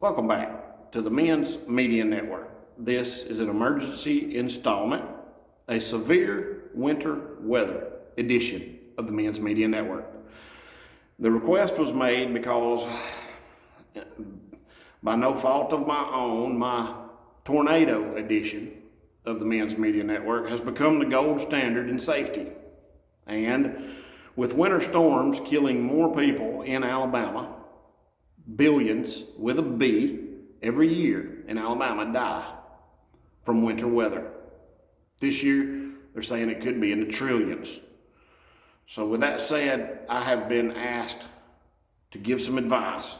Welcome back to the Men's Media Network. This is an emergency installment, a severe winter weather edition of the Men's Media Network. The request was made because, by no fault of my own, my tornado edition of the Men's Media Network has become the gold standard in safety. And with winter storms killing more people in Alabama, billions with a B every year in Alabama die from winter weather. This year, they're saying it could be in the trillions. So with that said, I have been asked to give some advice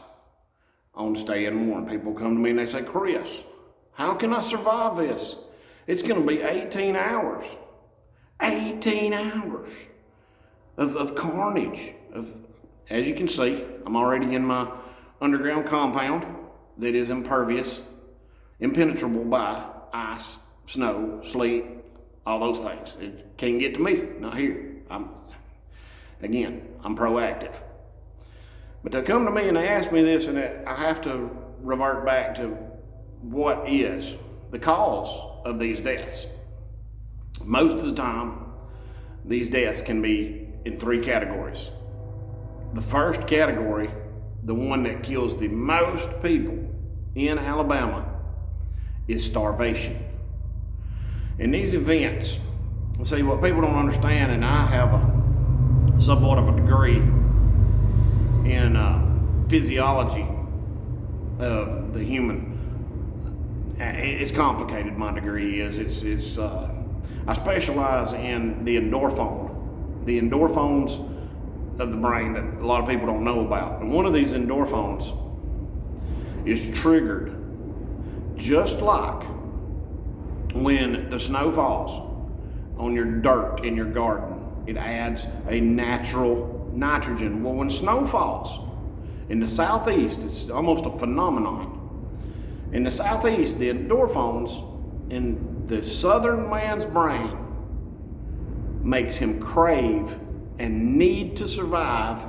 on staying warm. People come to me and they say, Chris, how can I survive this? It's going to be 18 hours. 18 hours of carnage. As you can see, I'm already in my underground compound that is impervious, impenetrable by ice, snow, sleet, all those things. It can't get to me, not here. I'm proactive. But they come to me and they ask me this, and I have to revert back to what is the cause of these deaths. Most of the time, these deaths can be in three categories. The first category, the one that kills the most people in Alabama, is starvation. In these events, see, what people don't understand, and I have somewhat of a degree in physiology of the human. It's complicated, my degree is. I specialize in the endorphins of the brain that a lot of people don't know about. And one of these endorphins is triggered just like when the snow falls on your dirt in your garden. It adds a natural nitrogen. Well, when snow falls in the southeast, it's almost a phenomenon. In the southeast, the endorphins in the southern man's brain makes him crave and need to survive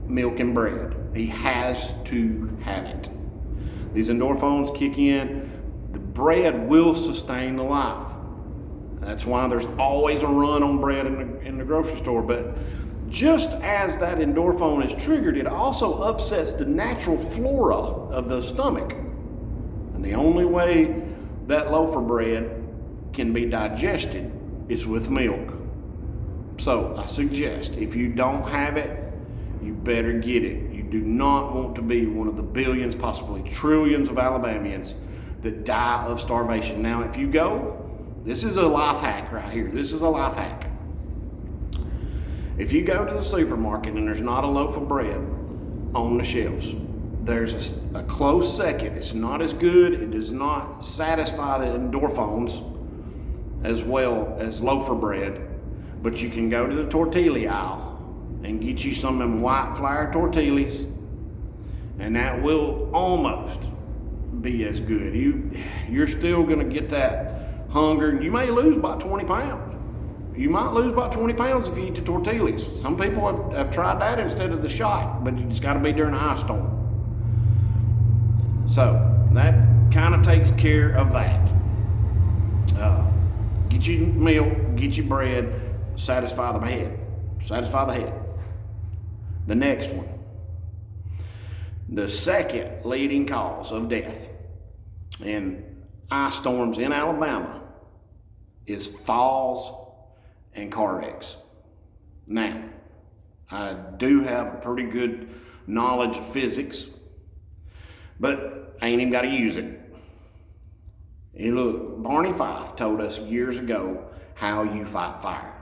milk and bread. He has to have it. These endorphins kick in. The bread will sustain the life. That's why there's always a run on bread in the grocery store. But just as that endorphin is triggered, it also upsets the natural flora of the stomach. And the only way that loaf of bread can be digested is with milk. So I suggest, if you don't have it, you better get it. You do not want to be one of the billions, possibly trillions of Alabamians that die of starvation. Now, if you go, this is a life hack right here. This is a life hack. If you go to the supermarket and there's not a loaf of bread on the shelves, there's a close second. It's not as good. It does not satisfy the endorphins as well as loaf of bread. But you can go to the tortilla aisle and get you some of them white flour tortillas, and that will almost be as good. You're still going to get that hunger. You may lose about 20 pounds. You might lose about 20 pounds if you eat the tortillas. Some people have tried that instead of the shot, but it's got to be during an ice storm. So that kind of takes care of that. Get you milk, get you bread, satisfy the head. Satisfy the head. The next one. The second leading cause of death in ice storms in Alabama is falls and car wrecks. Now, I do have a pretty good knowledge of physics, but I ain't even got to use it. Hey, look, Barney Fife told us years ago how you fight fire.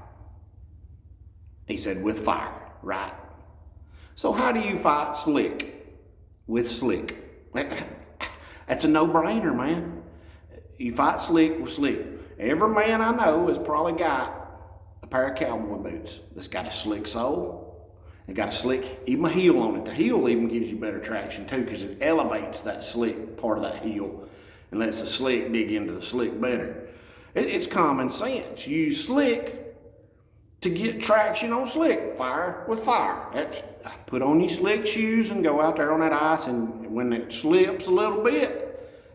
He said, with fire, right? So how do you fight slick with slick? That's a no-brainer, man. You fight slick with slick. Every man I know has probably got a pair of cowboy boots that's got a slick sole. It got a slick, even a heel on it. The heel even gives you better traction too, because it elevates that slick part of that heel and lets the slick dig into the slick better. It's common sense. You use slick to get traction on slick. Fire with fire. Put on your slick shoes and go out there on that ice, and when it slips a little bit,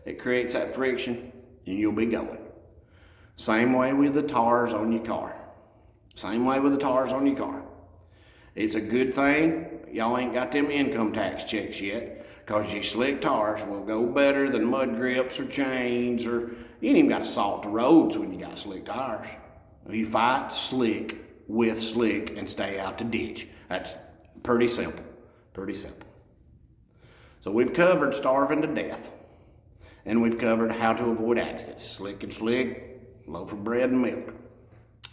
it creates that friction and you'll be going. Same way with the tires on your car. Same way with the tires on your car. It's a good thing y'all ain't got them income tax checks yet, because your slick tires will go better than mud grips or chains, or you ain't even got to salt the roads when you got slick tires. You fight slick with slick and stay out the ditch. That's pretty simple, pretty simple. So we've covered starving to death, and we've covered how to avoid accidents. Slick and slick, loaf of bread and milk.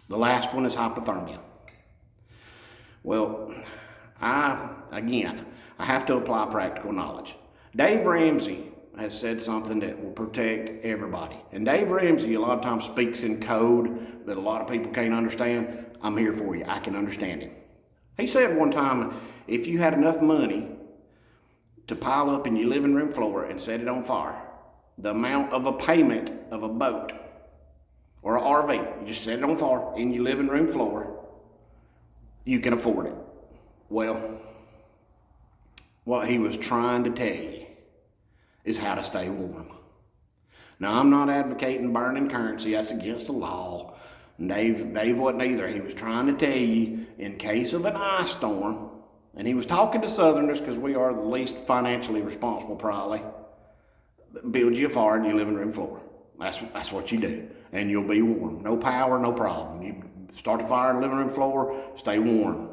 The last one is hypothermia. Well, I have to apply practical knowledge. Dave Ramsey has said something that will protect everybody. And Dave Ramsey a lot of times speaks in code that a lot of people can't understand. I'm here for you. I can understand him. He said one time, if you had enough money to pile up in your living room floor and set it on fire, the amount of a payment of a boat or an RV, you just set it on fire in your living room floor, you can afford it. Well, what he was trying to tell you is how to stay warm. Now, I'm not advocating burning currency. That's against the law. Dave wasn't either. He was trying to tell you, in case of an ice storm, and he was talking to Southerners because we are the least financially responsible probably, build you a fire in your living room floor. That's what you do, and you'll be warm. No power, no problem. You start the fire in the living room floor, stay warm.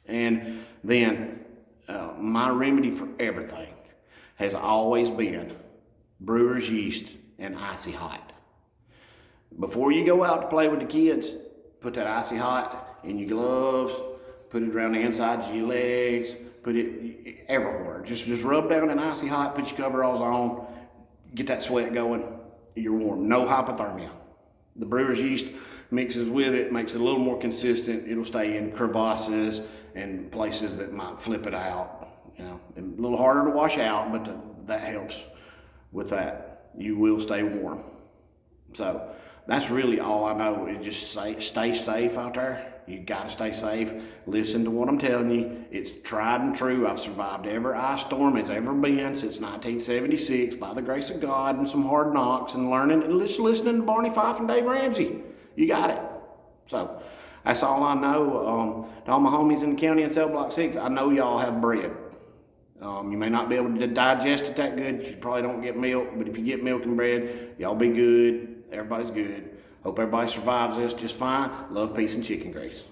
And then my remedy for everything has always been brewer's yeast and icy hot. Before you go out to play with the kids, put that icy hot in your gloves, put it around the insides of your legs, put it everywhere. Just rub down in icy hot, put your coveralls on, get that sweat going, you're warm. No hypothermia. The brewer's yeast mixes with it, makes it a little more consistent. It'll stay in crevasses and places that might flip it out. You know, a little harder to wash out, but that helps with that. You will stay warm. So that's really all I know, is just stay safe out there. You got to stay safe. Listen to what I'm telling you. It's tried and true. I've survived every ice storm it's ever been since 1976 by the grace of God and some hard knocks and learning and just listening to Barney Fife and Dave Ramsey. You got it. So that's all I know. To all my homies in the county in Cell Block 6, I know y'all have bread. You may not be able to digest it that good. You probably don't get milk, but if you get milk and bread, y'all be good. Everybody's good. Hope everybody survives this just fine. Love, peace, and chicken grease.